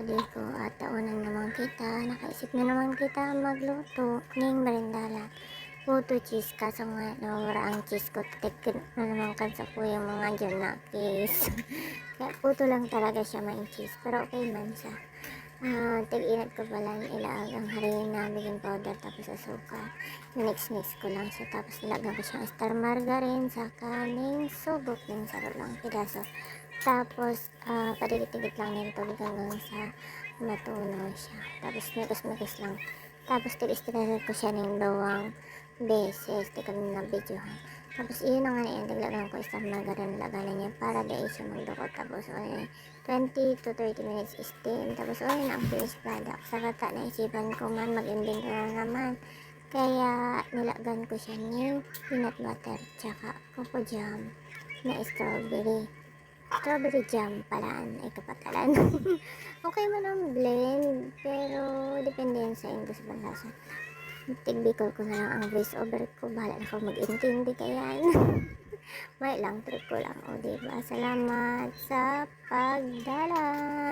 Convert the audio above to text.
pagliko at taunan naman kita, nakaisip na naman kita magluto ning merendala. Puto cheese kaso nga nawara ang cheese ko, tikin na naman kan sa kuya mga junakis. Kaya puto lang talaga siya main cheese, pero okay man siya. Tig-inat ko pala ilaag ang harina, baking powder, tapos asukal. Mix ko lang siya, tapos nilagyan ko siyang star margarine sa kaning subok ng saro lang pidaso. Tapos, padikit-dikit lang ng tubig hanggang sa matunaw siya. Tapos, mikos lang. Tapos, tig-istirasan ko siya ng dawang beses. Di ko na videohan. Tapos, iyon na nga na naglagan ko isang margarine laganan niya para di siya magdukot. Tapos, 20 to 30 minutes steam. Tapos, na ang finished product. Sa kata, naisipan ko man, mag-invento na naman. Kaya, nilagan ko siya ng peanut butter, tsaka coco jam na strawberry jam palaan ay kapatalan. Okay man ang blend, pero depende yan sa English banlasa. Tigbikol ko na lang ang voice over ko, bahala na ako mag-intindi kaya may lang, trip ko lang, o diba? Salamat sa pagdalan.